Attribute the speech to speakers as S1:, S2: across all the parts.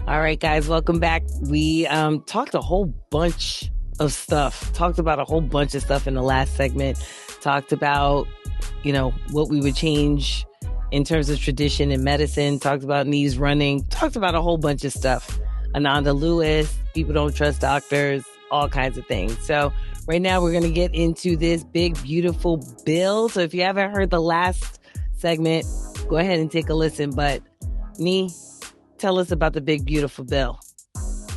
S1: All right, guys, welcome back. We talked a whole bunch of stuff, talked about a whole bunch of stuff in the last segment, talked about, what we would change in terms of tradition in medicine, talked about knees running, talked about a whole bunch of stuff. Ananda Lewis, people don't trust doctors, all kinds of things. So right now we're going to get into this big, beautiful bill. So if you haven't heard the last segment, go ahead and take a listen. But Nee, tell us about the big, beautiful bill.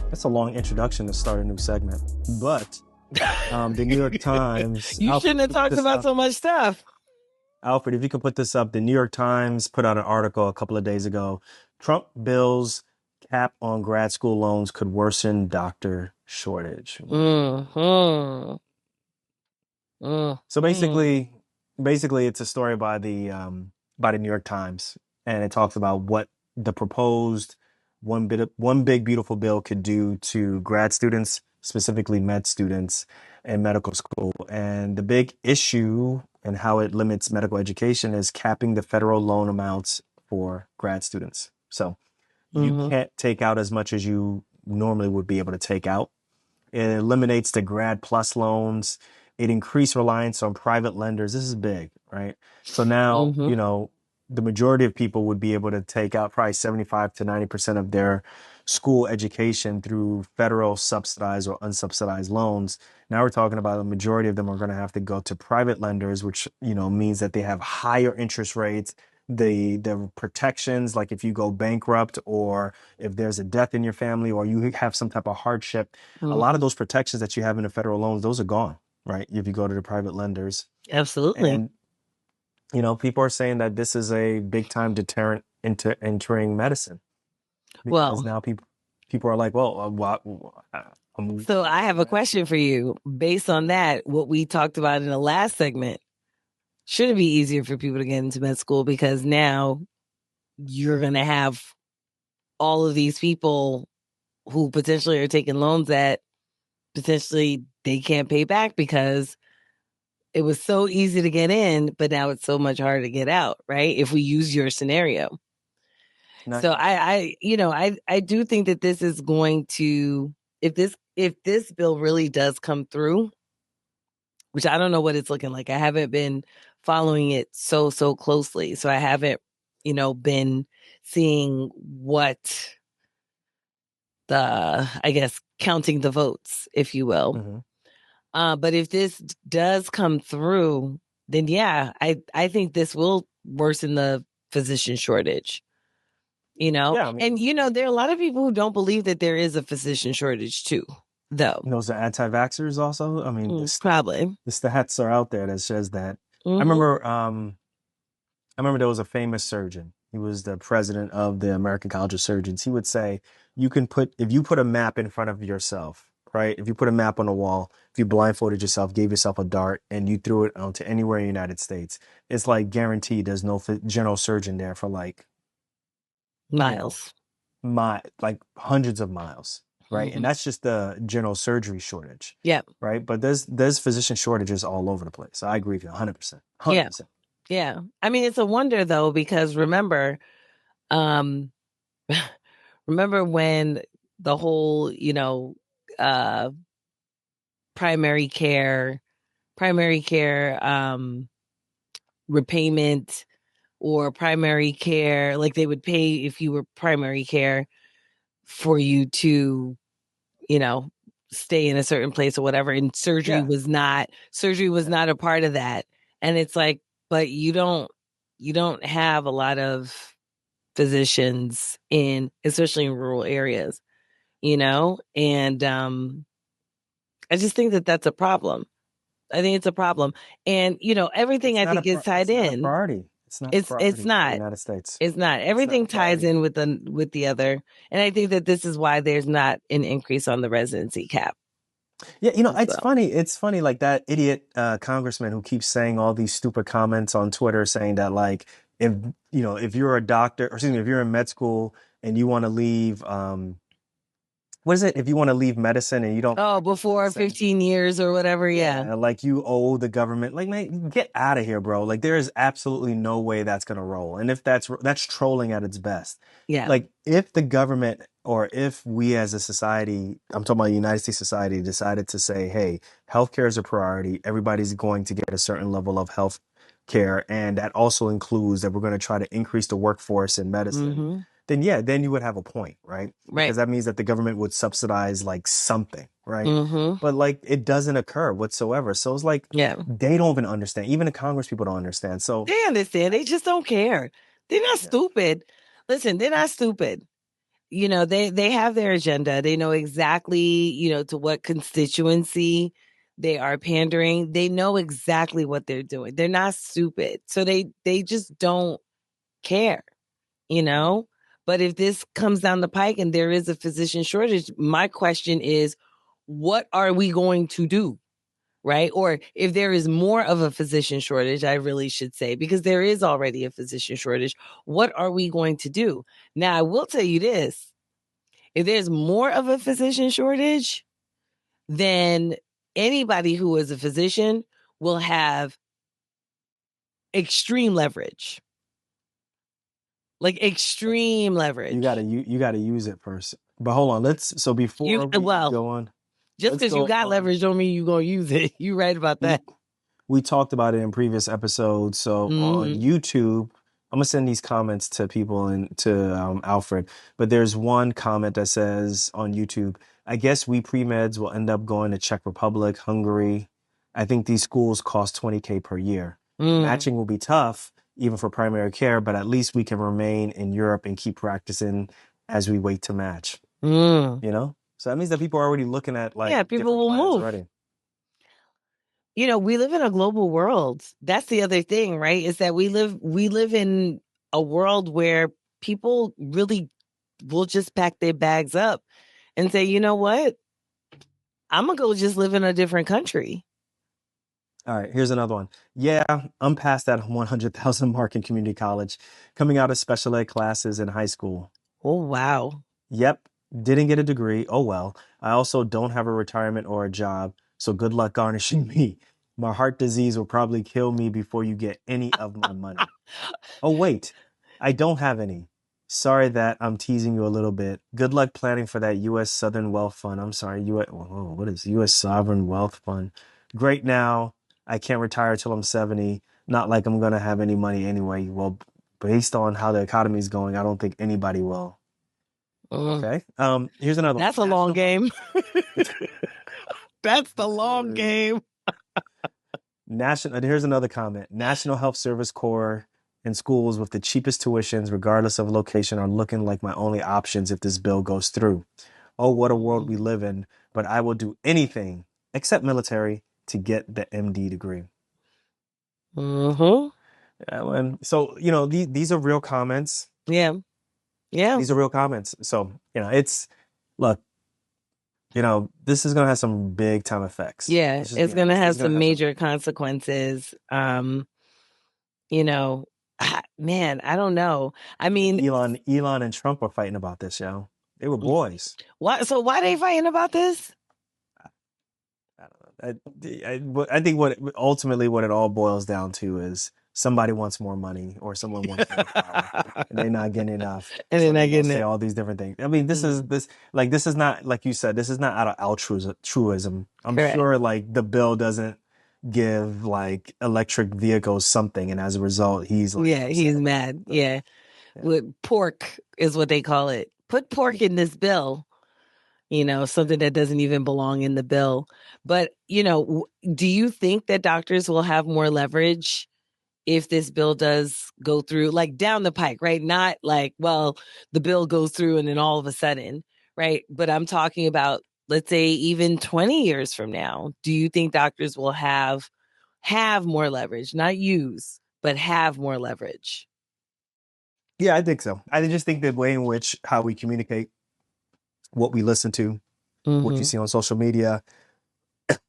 S2: That's a long introduction to start a new segment. But the New York Times...
S1: You shouldn't have talked about so much stuff.
S2: Alfred, if you could put this up, the New York Times put out an article a couple of days ago. Trump bills cap on grad school loans could worsen doctor shortage.
S1: Mm-hmm.
S2: So basically, it's a story by the New York Times, and it talks about what the proposed one big beautiful bill could do to grad students, specifically med students in medical school. And the big issue and how it limits medical education is capping the federal loan amounts for grad students. So you can't take out as much as you normally would be able to take out. It eliminates the Grad Plus loans. It increased reliance on private lenders. This is big, right? So now, the majority of people would be able to take out probably 75 to 90% of their school education through federal subsidized or unsubsidized loans. Now we're talking about the majority of them are going to have to go to private lenders, which, means that they have higher interest rates. The protections, like if you go bankrupt or if there's a death in your family or you have some type of hardship, a lot of those protections that you have in the federal loans, those are gone, right? If you go to the private lenders.
S1: Absolutely.
S2: And, people are saying that this is a big time deterrent into entering medicine. Because now people are like, well, what?
S1: So I have a question for you. Based on that, what we talked about in the last segment, should it be easier for people to get into med school? Because now you're going to have all of these people who potentially are taking loans that potentially they can't pay back because it was so easy to get in, but now it's so much harder to get out, right? If we use your scenario. So I do think that this is going to, if this bill really does come through, which I don't know what it's looking like. I haven't been following it so closely. So I haven't, been seeing what counting the votes, if you will. But if this does come through, then yeah, I think this will worsen the physician shortage.
S2: Yeah,
S1: and there are a lot of people who don't believe that there is a physician shortage too, though.
S2: Those are anti-vaxxers also. I mean,
S1: probably
S2: the stats are out there that says that. I remember there was a famous surgeon. He was the president of the American College of Surgeons. He would say, if you put a map in front of yourself, right? If you put a map on the wall, if you blindfolded yourself, gave yourself a dart, and you threw it onto anywhere in the United States, it's like guaranteed there's no general surgeon there for like
S1: miles,
S2: like hundreds of miles, right? And that's just the general surgery shortage.
S1: Yeah.
S2: Right. But there's physician shortages all over the place. I agree with you 100%. 100%.
S1: Yeah. I mean, it's a wonder though, because remember when the whole, primary care repayment or primary care, like they would pay if you were primary care for you to, stay in a certain place or whatever. And surgery was not a part of that. And it's like, but you don't have a lot of physicians especially in rural areas, and I just think that that's a problem. I think it's a problem. And, everything I think is tied in.
S2: It's not a priority. It's not.
S1: It's not.
S2: In the United States.
S1: It's not. Everything ties in with the other. And I think that this is why there's not an increase on the residency cap.
S2: Yeah, it's funny. It's funny, like that idiot congressman who keeps saying all these stupid comments on Twitter saying that, like, if you're a doctor, or excuse me, if you're in med school and you want to leave, what is it? If you want to leave medicine and you don't...
S1: Oh, before 15 years or whatever, yeah.
S2: Like you owe the government, like, man, get out of here, bro. Like there is absolutely no way that's going to roll. And if that's trolling at its best.
S1: Yeah.
S2: Like if the government or if we as a society, I'm talking about United States society, decided to say, hey, healthcare is a priority. Everybody's going to get a certain level of health care. And that also includes that we're going to try to increase the workforce in medicine.
S1: Mm-hmm.
S2: Then, yeah, then you would have a point, right?
S1: Right.
S2: Because that means that the government would subsidize like something, right?
S1: Mm-hmm.
S2: But like it doesn't occur whatsoever. So it's like
S1: Yeah.
S2: they don't even understand. Even the Congress people don't understand. So,
S1: They understand. They just don't care. They're not
S2: yeah.
S1: stupid. Listen, they're not stupid. They have their agenda. They know exactly, to what constituency they are pandering. They know exactly what they're doing. They're not stupid. So they just don't care, you know? But if this comes down the pike and there is a physician shortage, my question is, what are we going to do? Right? Or if there is more of a physician shortage, I really should say, because there is already a physician shortage, what are we going to do? Now, I will tell you this, if there's more of a physician shortage, then anybody who is a physician will have extreme leverage, like extreme leverage.
S2: You gotta use it first. But hold on, so
S1: You
S2: before we
S1: well,
S2: go on,
S1: just
S2: let's
S1: because you
S2: go
S1: got
S2: on.
S1: leverage don't mean you're gonna use it. You right about
S2: We
S1: that.
S2: we talked about it in previous episodes. So on
S1: Mm-hmm.
S2: YouTube, I'm gonna send these comments to people and to Alfred. But there's one comment that says on YouTube, I guess we pre-meds will end up going to Czech Republic, Hungary. I think these schools cost 20K per year.
S1: Mm,
S2: Matching will be tough, even for primary care, but at least we can remain in Europe and keep practicing as we wait to match,
S1: mm.
S2: you know? So that means that people are already looking at like
S1: Yeah, people
S2: different
S1: will
S2: plans
S1: move.
S2: already.
S1: We live in a global world. That's the other thing, right? Is that we live in a world where people really will just pack their bags up and say, you know what? I'm gonna go just live in a different country.
S2: All right, here's another one. Yeah, I'm past that 100,000 mark in community college, coming out of special ed classes in high school.
S1: Oh wow.
S2: Yep, didn't get a degree. Oh well. I also don't have a retirement or a job, so good luck garnishing me. My heart disease will probably kill me before you get any of my money. Oh, wait, I don't have any. Sorry that I'm teasing you a little bit. Good luck planning for that U.S. Southern Wealth Fund. I'm sorry, U.S. Whoa, what is U.S. Sovereign Wealth Fund? Great now. I can't retire till I'm 70. Not like I'm gonna have any money anyway. Well, based on how the economy is going, I don't think anybody will.
S1: Mm,
S2: Okay. Here's another one.
S1: that's a long game. That's the long
S2: Uh,
S1: game.
S2: National. Here's another comment. National Health Service Corps and schools with the cheapest tuitions, regardless of location, are looking like my only options if this bill goes through. Oh, what a world we live in! But I will do anything except military to get the MD degree.
S1: Mm-hmm.
S2: And so these are real comments.
S1: Yeah. Yeah.
S2: These are real comments. So it's look. This is gonna have some big time effects.
S1: Yeah.
S2: Let's just
S1: It's
S2: be
S1: gonna
S2: honest. This
S1: have
S2: is gonna
S1: some
S2: have some.
S1: major consequences. You know, man, I don't know. I mean,
S2: Elon and Trump are fighting about this, yo. They were boys.
S1: why they fighting about this?
S2: I don't know. I think what it all boils down to is somebody wants more money or someone wants more power, and they're not getting enough.
S1: And
S2: So
S1: then I
S2: they're gonna
S1: getting
S2: say
S1: it.
S2: all these different things. I mean,
S1: Mm,
S2: this is not like you said. This is not out of altruism. I'm
S1: correct.
S2: sure like the bill doesn't give like electric vehicles something, and as a result, he's like
S1: Yeah, he's
S2: upset about it.
S1: mad.
S2: So
S1: Yeah.
S2: yeah.
S1: With pork is what they call it. Put pork in this bill, something that doesn't even belong in the bill. But, do you think that doctors will have more leverage if this bill does go through, like down the pike, right? Not like, well, the bill goes through and then all of a sudden, right? But I'm talking about, let's say, even 20 years from now. Do you think doctors will have more leverage, not use, but have more leverage?
S2: Yeah, I think so. I just think the way in which how we communicate, what we listen to, what you
S1: Mm-hmm.
S2: see on social media,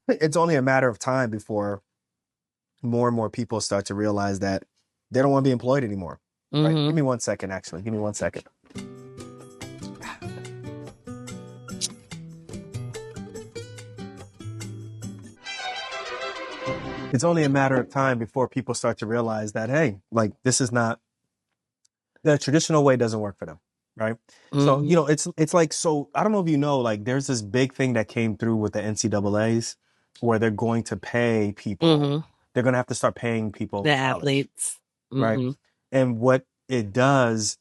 S2: it's only a matter of time before more and more people start to realize that they don't want to be employed anymore. Right? Give
S1: Mm-hmm.
S2: me 1 second, actually. Give me 1 second. It's only a matter of time before people start to realize that, hey, like this is not the traditional way doesn't work for them. right? So,
S1: Mm-hmm.
S2: it's like, so I don't know if you know, like there's this big thing that came through with the NCAAs where they're going to pay people.
S1: Mm-hmm.
S2: They're going to have to start paying
S1: The
S2: people college,
S1: athletes.
S2: right?
S1: Mm-hmm.
S2: And what it does,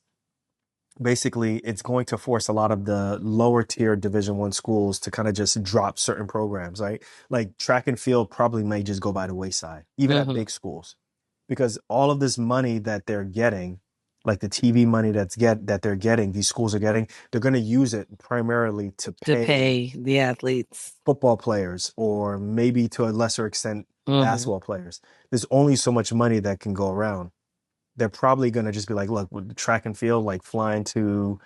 S2: basically, it's going to force a lot of the lower tier Division 1 schools to kind of just drop certain programs, right? Like track and field probably may just go by the wayside, even at
S1: Mm-hmm.
S2: big schools, because all of this money that they're getting, like the TV money that they're getting, these schools are getting, they're going to use it primarily to
S1: To
S2: pay
S1: pay the athletes.
S2: football players, or maybe to a lesser extent
S1: Mm-hmm.
S2: basketball players. There's only so much money that can go around. They're probably going to just be like, look, with the track and field, like flying to,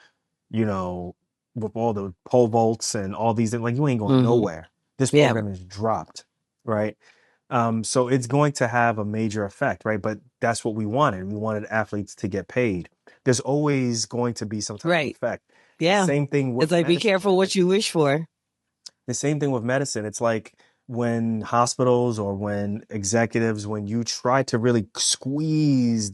S2: you know, with all the pole vaults and all these, like you ain't going
S1: Mm-hmm.
S2: nowhere. This
S1: Yeah.
S2: program is dropped, right? So it's going to have a major effect, right? But that's what we wanted. We wanted athletes to get paid. There's always going to be some type of
S1: Right.
S2: effect.
S1: Yeah.
S2: Same thing
S1: It's
S2: with
S1: like be
S2: medicine,
S1: careful
S2: right?
S1: what you wish for.
S2: The same thing with medicine. It's like when hospitals or when executives, when you try to really squeeze,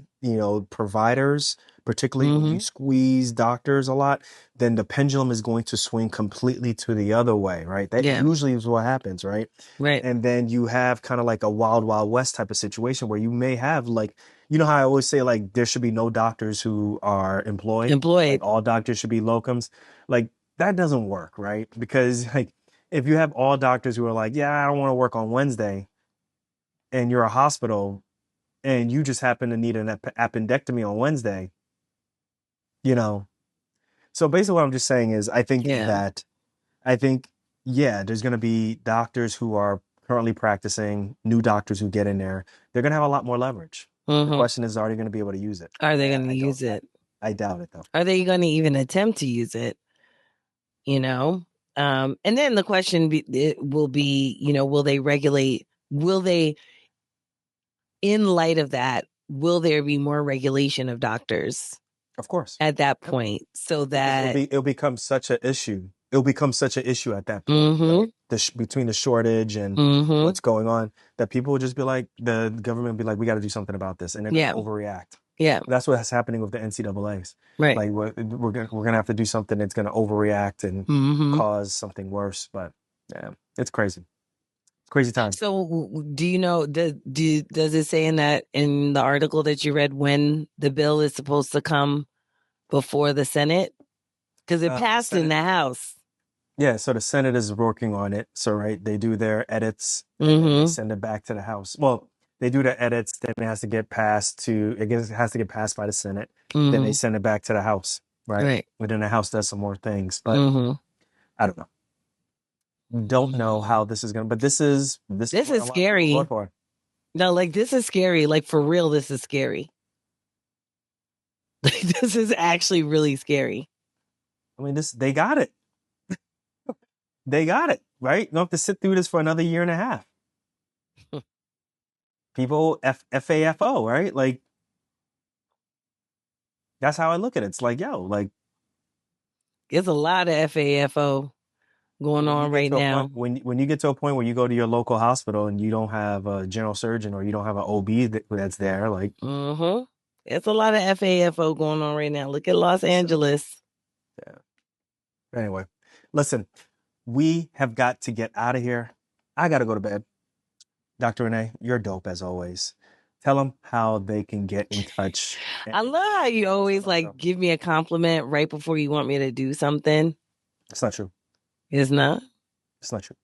S2: providers, particularly when you
S1: Mm-hmm.
S2: squeeze doctors a lot, then the pendulum is going to swing completely to the other way, right? That
S1: Yeah.
S2: usually is what happens, right?
S1: Right.
S2: And then you have kind of like a wild, wild west type of situation where you may have like, how I always say like there should be no doctors who are employed, like
S1: Employed.
S2: all doctors should be locums. Like that doesn't work, right? Because like if you have all doctors who are like, yeah, I don't want to work on Wednesday, and you're a hospital and you just happen to need an appendectomy on Wednesday, you know. So basically, what I'm just saying is,
S1: Yeah.
S2: I think, yeah, there's going to be doctors who are currently practicing, new doctors who get in there. They're going to have a lot more leverage. The
S1: Mm-hmm.
S2: question is, are they going to be able to use it?
S1: Are they going to
S2: I don't.
S1: use it?
S2: I doubt it though.
S1: Are they going to even attempt to use it? You know? And then the question it will be, will they regulate? Will they, in light of that, will there be more regulation of doctors
S2: Of course.
S1: at that
S2: Yep.
S1: point so
S2: Because
S1: that,
S2: it'll become such an issue. It'll become such an issue at that point,
S1: mm-hmm,
S2: right? Between the shortage and
S1: mm-hmm,
S2: what's going on, that people will just be like, the government will be like, we got to do something about this, and they're going to
S1: yeah,
S2: overreact.
S1: yeah,
S2: That's what's happening with the NCAA's.
S1: right,
S2: Like we're gonna have to do something that's going to overreact and
S1: mm-hmm.
S2: cause something worse. But yeah, it's crazy. It's crazy times.
S1: So, do you know? Does it say in the article that you read when the bill is supposed to come before the Senate? Because it
S2: The
S1: passed in
S2: Senate.
S1: the House.
S2: Yeah, so the Senate is working on it. So, right, they do their edits and then they
S1: Mm-hmm.
S2: send it back to the House. Well, they do the edits, then it has to get passed it has to get passed by the Senate. Then they
S1: Mm-hmm.
S2: send it back to the House, right?
S1: Right.
S2: And then the House does some more things, but
S1: Mm-hmm.
S2: I don't know. Don't know how this is but this is
S1: This
S2: what
S1: is
S2: a lot of people vote
S1: scary.
S2: for.
S1: No, like this is scary. Like for real, this is scary. Like this is actually really scary.
S2: I mean, they got it. They got it, right? You don't have to sit through this for another year and a half. People FAFO, right? Like that's how I look at it. It's like, yo, like
S1: There's a lot of FAFO going
S2: when you
S1: on
S2: get
S1: right
S2: to a point
S1: now.
S2: when you get to a point where you go to your local hospital and you don't have a general surgeon or you don't have an OB that's there, like
S1: Mm-hmm. It's a lot of FAFO going on right now. Look at Los
S2: so
S1: Angeles.
S2: yeah. Anyway, listen, we have got to get out of here. I got to go to bed. Dr. Renee, you're dope as always. Tell them how they can get in touch
S1: I
S2: and
S1: love how you
S2: tell us
S1: always
S2: about
S1: like
S2: them.
S1: give me a compliment right before you want me to do something.
S2: It's not true.
S1: It's not.
S2: It's not true.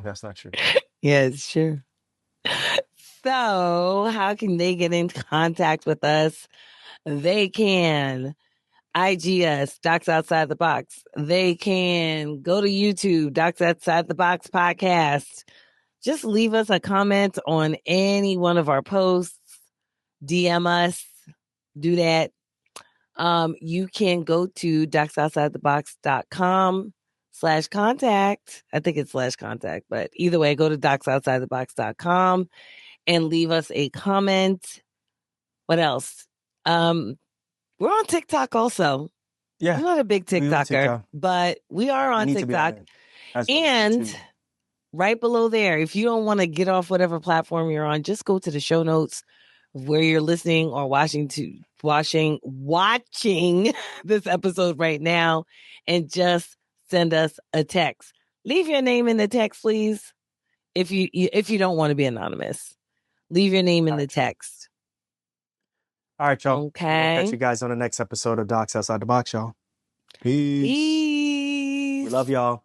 S2: That's not true.
S1: Yeah, it's true. So, how can they get in contact with us? They can IG us, Docs Outside the Box. They can go to YouTube, Docs Outside the Box podcast. Just leave us a comment on any one of our posts. DM us. Do that. You can go to docsoutsidethebox.com/contact. I think it's /contact, but either way, go to docsoutsidethebox.com and leave us a comment. What else? Um, we're on TikTok also.
S2: Yeah,
S1: I'm not a big
S2: we on
S1: TikToker,
S2: TikTok.
S1: but we are
S2: We
S1: on
S2: need to be on
S1: TikTok.
S2: it as well as
S1: And
S2: YouTube.
S1: right below there, if you don't want to get off whatever platform you're on, just go to the show notes, where you're listening or watching this episode right now, and just send us a text. Leave your name in the text, please. If you don't want to be anonymous, leave your name in
S2: All
S1: the
S2: right, y'all.
S1: text.
S2: All right, y'all. We're gonna catch
S1: Okay.
S2: you guys on the next episode of Docs Outside the Box, y'all. Peace. We love
S1: Peace.
S2: y'all.